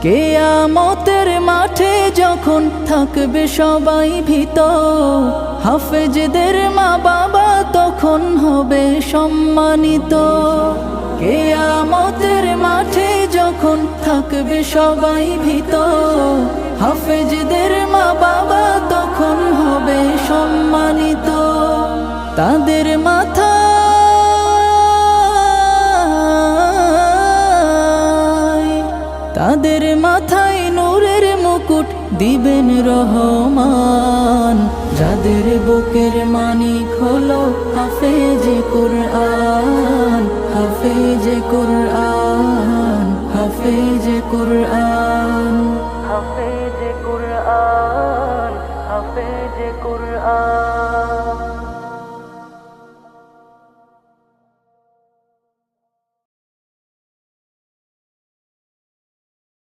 কিয়ামতের মাঠে যখন থাকবে সবাই ভীত, হাফেজদের মা বাবা তখন হবে সম্মানিত। কিয়ামতের মাঠে যখন থাকবে সবাই ভীত, হাফেজদের মা বাবা তখন হবে সম্মানিত। তাদের মাথায় নূরের মুকুট দিবেন রহমান, যাদের বুকের মানিক হলো হাফেজে কুরআন, হাফেজে কুরআন, হাফেজে কুরআন।